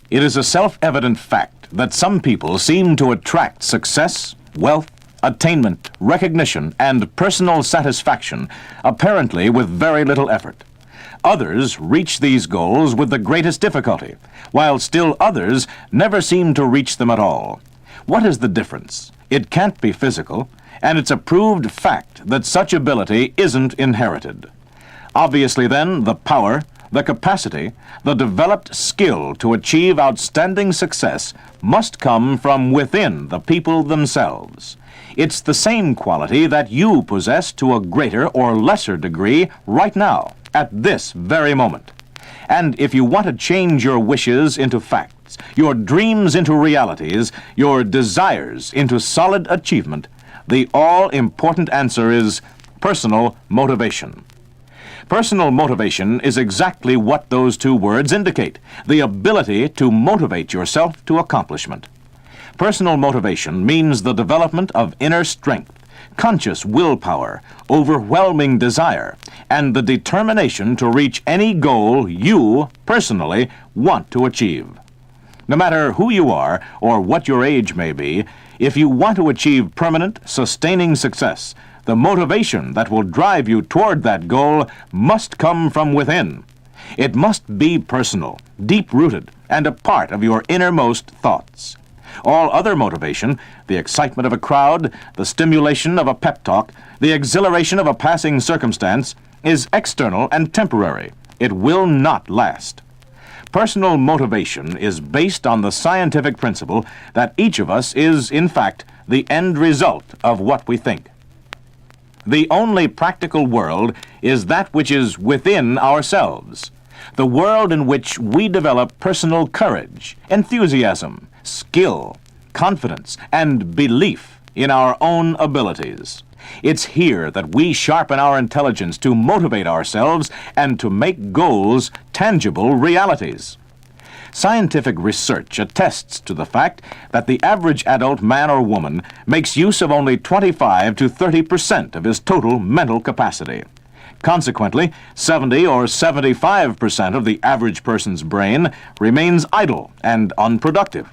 It is a self-evident fact that some people seem to attract success, wealth, attainment, recognition, and personal satisfaction, apparently with very little effort. Others reach these goals with the greatest difficulty, while still others never seem to reach them at all. What is the difference? It can't be physical, and it's a proved fact that such ability isn't inherited. Obviously, then, the power, the capacity, the developed skill to achieve outstanding success must come from within the people themselves. It's the same quality that you possess to a greater or lesser degree right now, at this very moment. And if you want to change your wishes into facts, your dreams into realities, your desires into solid achievement, the all-important answer is personal motivation. Personal motivation is exactly what those two words indicate, the ability to motivate yourself to accomplishment. Personal motivation means the development of inner strength, conscious willpower, overwhelming desire, and the determination to reach any goal you, personally, want to achieve. No matter who you are or what your age may be, if you want to achieve permanent, sustaining success, the motivation that will drive you toward that goal must come from within. It must be personal, deep-rooted, and a part of your innermost thoughts. All other motivation, the excitement of a crowd, the stimulation of a pep talk, the exhilaration of a passing circumstance, is external and temporary. It will not last. Personal motivation is based on the scientific principle that each of us is, in fact, the end result of what we think. The only practical world is that which is within ourselves, the world in which we develop personal courage, enthusiasm, skill, confidence, and belief in our own abilities. It's here that we sharpen our intelligence to motivate ourselves and to make goals tangible realities. Scientific research attests to the fact that the average adult man or woman makes use of only 25 to 30% of his total mental capacity. Consequently, 70 or 75% of the average person's brain remains idle and unproductive.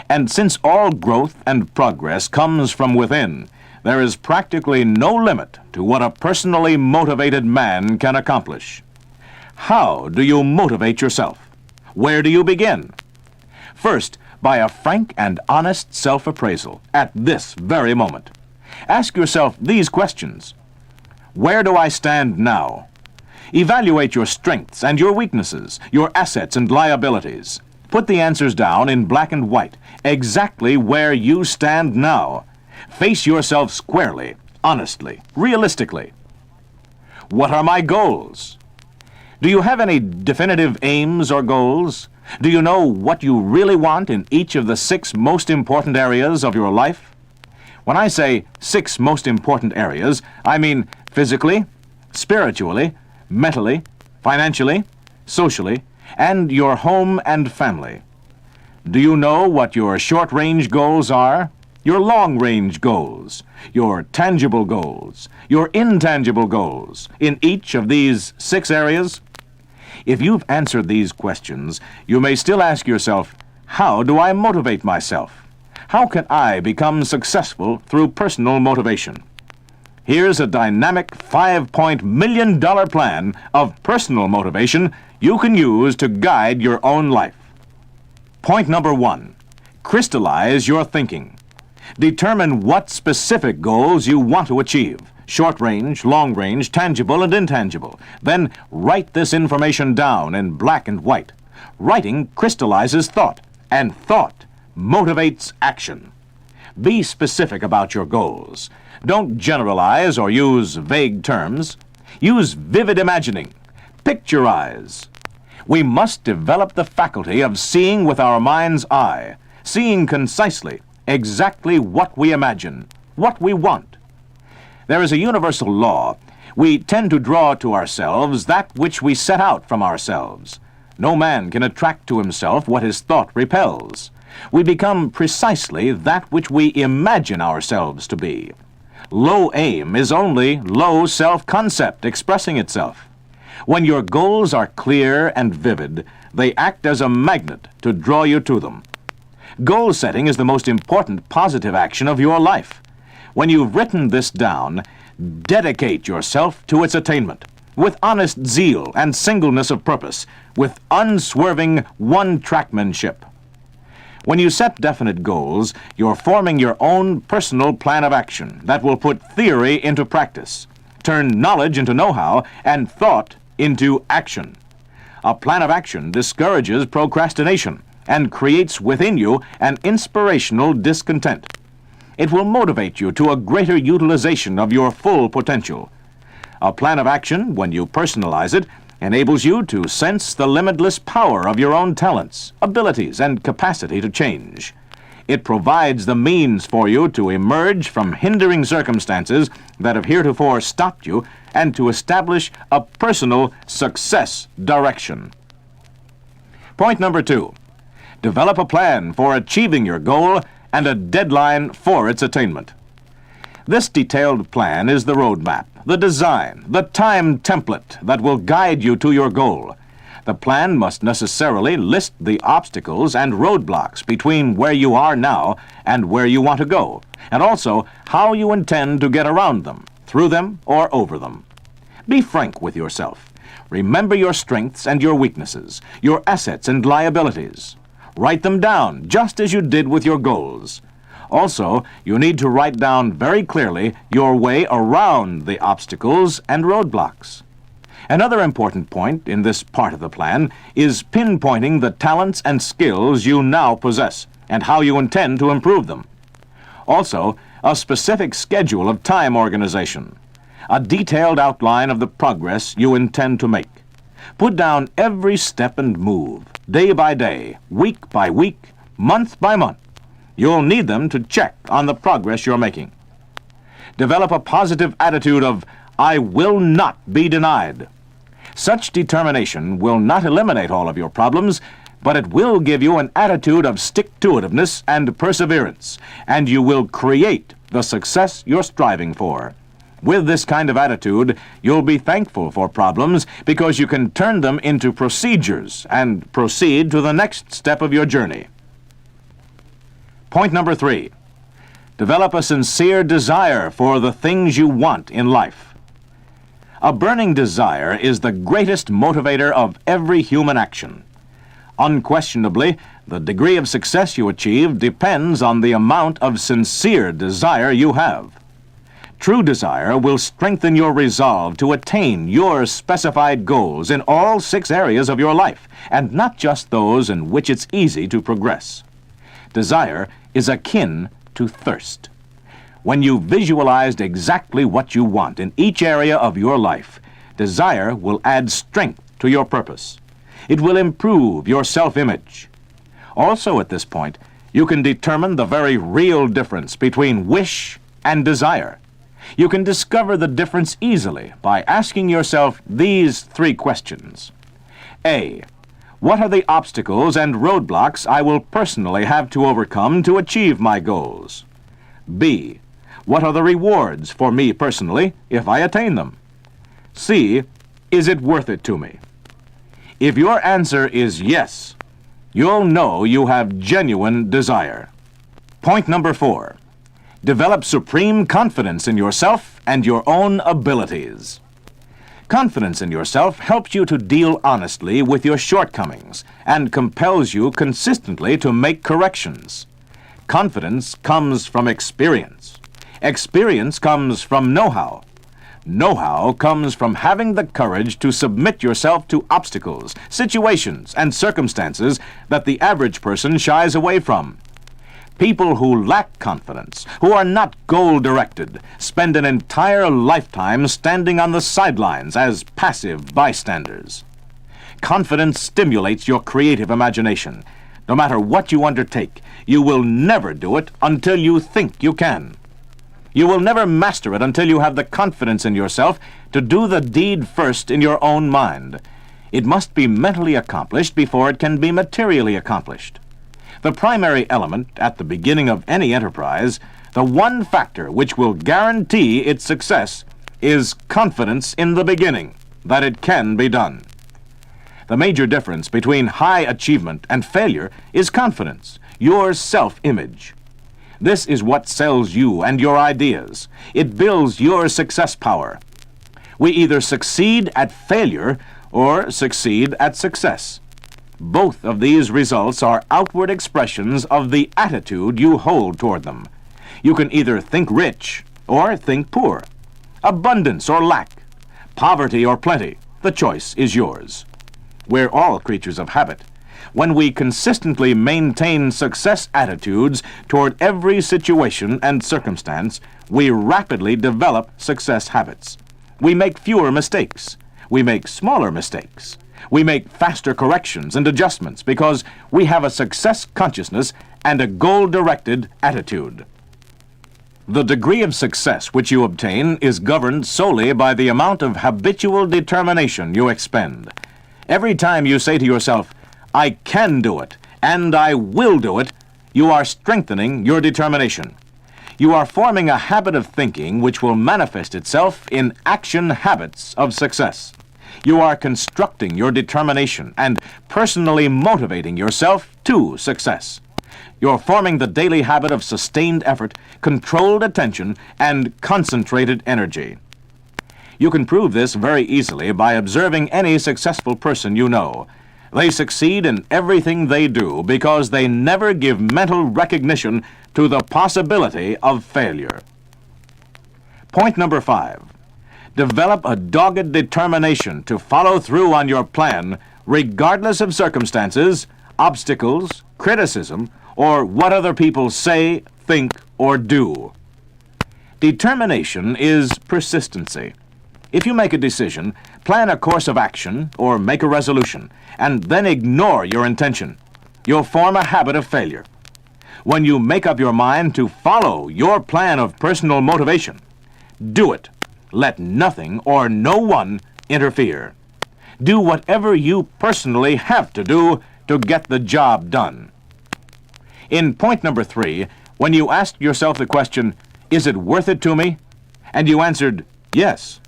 And since all growth and progress comes from within, there is practically no limit to what a personally motivated man can accomplish. How do you motivate yourself? Where do you begin? First, by a frank and honest self-appraisal at this very moment. Ask yourself these questions. Where do I stand now? Evaluate your strengths and your weaknesses, your assets and liabilities. Put the answers down in black and white, exactly where you stand now. Face yourself squarely, honestly, realistically. What are my goals? Do you have any definitive aims or goals? Do you know what you really want in each of the 6 most important areas of your life? When I say 6 most important areas, I mean physically, spiritually, mentally, financially, socially, and your home and family. Do you know what your short-range goals are? Your long-range goals, your tangible goals, your intangible goals in each of these 6 areas? If you've answered these questions, you may still ask yourself, how do I motivate myself? How can I become successful through personal motivation? Here's a dynamic $5 million plan of personal motivation you can use to guide your own life. Point number 1, crystallize your thinking. Determine what specific goals you want to achieve. Short range, long range, tangible and intangible. Then write this information down in black and white. Writing crystallizes thought, and thought motivates action. Be specific about your goals. Don't generalize or use vague terms. Use vivid imagining. Picturize. We must develop the faculty of seeing with our mind's eye, seeing concisely exactly what we imagine, what we want. There is a universal law. We tend to draw to ourselves that which we set out from ourselves. No man can attract to himself what his thought repels. We become precisely that which we imagine ourselves to be. Low aim is only low self-concept expressing itself. When your goals are clear and vivid, they act as a magnet to draw you to them. Goal setting is the most important positive action of your life. When you've written this down, dedicate yourself to its attainment with honest zeal and singleness of purpose, with unswerving one-trackmanship. When you set definite goals, you're forming your own personal plan of action that will put theory into practice, turn knowledge into know-how, and thought into action. A plan of action discourages procrastination and creates within you an inspirational discontent. It will motivate you to a greater utilization of your full potential. A plan of action, when you personalize it, enables you to sense the limitless power of your own talents, abilities, and capacity to change. It provides the means for you to emerge from hindering circumstances that have heretofore stopped you and to establish a personal success direction. Point number 2. Develop a plan for achieving your goal and a deadline for its attainment. This detailed plan is the roadmap, the design, the time template that will guide you to your goal. The plan must necessarily list the obstacles and roadblocks between where you are now and where you want to go, and also how you intend to get around them, through them, or over them. Be frank with yourself. Remember your strengths and your weaknesses, your assets and liabilities. Write them down, just as you did with your goals. Also, you need to write down very clearly your way around the obstacles and roadblocks. Another important point in this part of the plan is pinpointing the talents and skills you now possess and how you intend to improve them. Also, a specific schedule of time organization, a detailed outline of the progress you intend to make. Put down every step and move, day by day, week by week, month by month. You'll need them to check on the progress you're making. Develop a positive attitude of, I will not be denied. Such determination will not eliminate all of your problems, but it will give you an attitude of stick-to-itiveness and perseverance, and you will create the success you're striving for. With this kind of attitude, you'll be thankful for problems because you can turn them into procedures and proceed to the next step of your journey. Point number 3. Develop a sincere desire for the things you want in life. A burning desire is the greatest motivator of every human action. Unquestionably, the degree of success you achieve depends on the amount of sincere desire you have. True desire will strengthen your resolve to attain your specified goals in all 6 areas of your life, and not just those in which it's easy to progress. Desire is akin to thirst. When you've visualized exactly what you want in each area of your life, desire will add strength to your purpose. It will improve your self-image. Also at this point, you can determine the very real difference between wish and desire. You can discover the difference easily by asking yourself these 3 questions. A. What are the obstacles and roadblocks I will personally have to overcome to achieve my goals? B. What are the rewards for me personally if I attain them? C. Is it worth it to me? If your answer is yes, you'll know you have genuine desire. Point number 4. Develop supreme confidence in yourself and your own abilities. Confidence in yourself helps you to deal honestly with your shortcomings and compels you consistently to make corrections. Confidence comes from experience. Experience comes from know-how. Know-how comes from having the courage to submit yourself to obstacles, situations, and circumstances that the average person shies away from. People who lack confidence, who are not goal-directed, spend an entire lifetime standing on the sidelines as passive bystanders. Confidence stimulates your creative imagination. No matter what you undertake, you will never do it until you think you can. You will never master it until you have the confidence in yourself to do the deed first in your own mind. It must be mentally accomplished before it can be materially accomplished. The primary element at the beginning of any enterprise, the one factor which will guarantee its success, is confidence in the beginning. that it can be done. The major difference between high achievement and failure is confidence, your self-image. This is what sells you and your ideas. It builds your success power. We either succeed at failure or succeed at success. Both of these results are outward expressions of the attitude you hold toward them. You can either think rich or think poor, abundance or lack, poverty or plenty. The choice is yours. We're all creatures of habit. When we consistently maintain success attitudes toward every situation and circumstance, we rapidly develop success habits. We make fewer mistakes. We make smaller mistakes. We make faster corrections and adjustments because we have a success consciousness and a goal-directed attitude. The degree of success which you obtain is governed solely by the amount of habitual determination you expend. Every time you say to yourself, "I can do it," and "I will do it," you are strengthening your determination. You are forming a habit of thinking which will manifest itself in action habits of success. You are constructing your determination and personally motivating yourself to success. You're forming the daily habit of sustained effort, controlled attention, and concentrated energy. You can prove this very easily by observing any successful person you know. They succeed in everything they do because they never give mental recognition to the possibility of failure. Point number 5. Develop a dogged determination to follow through on your plan regardless of circumstances, obstacles, criticism, or what other people say, think, or do. Determination is persistency. If you make a decision, plan a course of action, or make a resolution, and then ignore your intention, you'll form a habit of failure. When you make up your mind to follow your plan of personal motivation, do it. Let nothing or no one interfere. Do whatever you personally have to do to get the job done. In point number 3, when you asked yourself the question, "Is it worth it to me?" and you answered, "Yes,"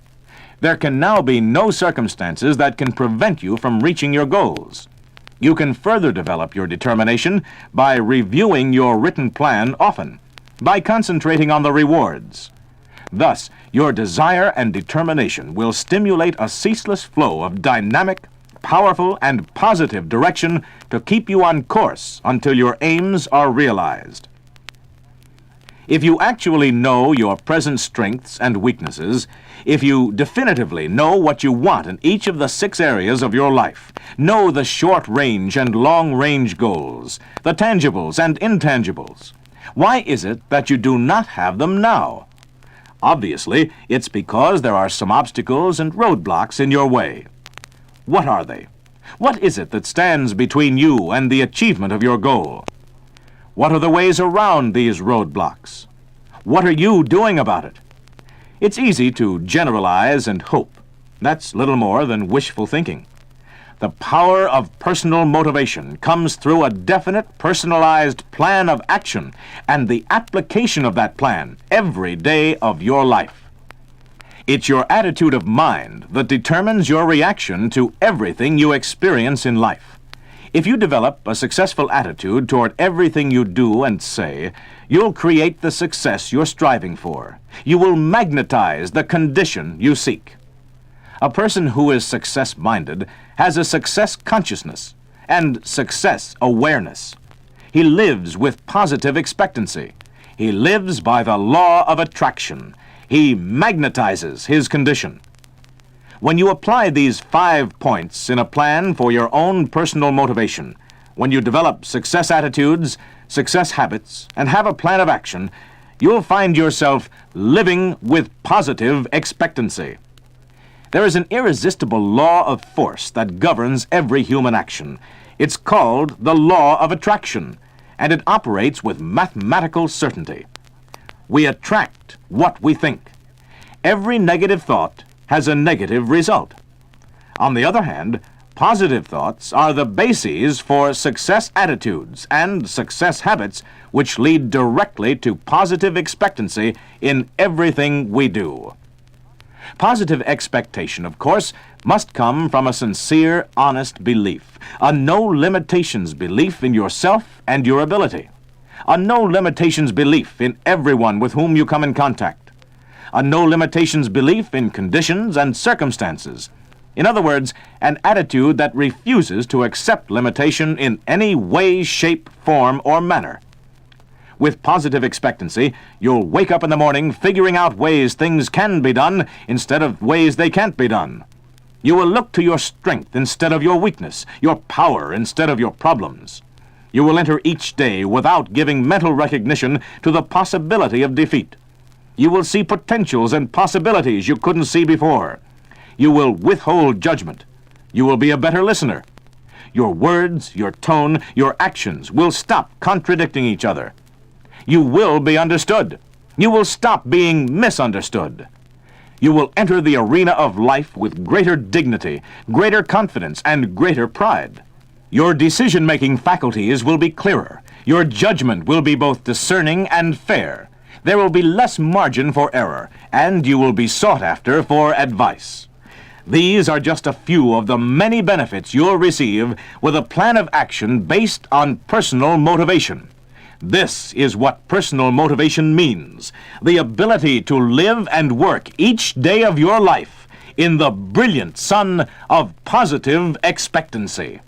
there can now be no circumstances that can prevent you from reaching your goals. You can further develop your determination by reviewing your written plan often, by concentrating on the rewards. Thus, your desire and determination will stimulate a ceaseless flow of dynamic, powerful, and positive direction to keep you on course until your aims are realized. If you actually know your present strengths and weaknesses, if you definitively know what you want in each of the 6 areas of your life, know the short-range and long-range goals, the tangibles and intangibles, why is it that you do not have them now? Obviously, it's because there are some obstacles and roadblocks in your way. What are they? What is it that stands between you and the achievement of your goal? What are the ways around these roadblocks? What are you doing about it? It's easy to generalize and hope. That's little more than wishful thinking. The power of personal motivation comes through a definite, personalized plan of action and the application of that plan every day of your life. It's your attitude of mind that determines your reaction to everything you experience in life. If you develop a successful attitude toward everything you do and say, you'll create the success you're striving for. You will magnetize the condition you seek. A person who is success-minded has a success consciousness and success awareness. He lives with positive expectancy. He lives by the law of attraction. He magnetizes his condition. When you apply these 5 points in a plan for your own personal motivation, when you develop success attitudes, success habits, and have a plan of action, you'll find yourself living with positive expectancy. There is an irresistible law of force that governs every human action. It's called the law of attraction, and it operates with mathematical certainty. We attract what we think. Every negative thought has a negative result. On the other hand, positive thoughts are the bases for success attitudes and success habits which lead directly to positive expectancy in everything we do. Positive expectation, of course, must come from a sincere, honest belief, a no-limitations belief in yourself and your ability, a no-limitations belief in everyone with whom you come in contact, a no-limitations belief in conditions and circumstances. In other words, an attitude that refuses to accept limitation in any way, shape, form, or manner. With positive expectancy, you'll wake up in the morning figuring out ways things can be done instead of ways they can't be done. You will look to your strength instead of your weakness, your power instead of your problems. You will enter each day without giving mental recognition to the possibility of defeat. You will see potentials and possibilities you couldn't see before. You will withhold judgment. You will be a better listener. Your words, your tone, your actions will stop contradicting each other. You will be understood. You will stop being misunderstood. You will enter the arena of life with greater dignity, greater confidence, and greater pride. Your decision-making faculties will be clearer. Your judgment will be both discerning and fair. There will be less margin for error, and you will be sought after for advice. These are just a few of the many benefits you'll receive with a plan of action based on personal motivation. This is what personal motivation means: the ability to live and work each day of your life in the brilliant sun of positive expectancy.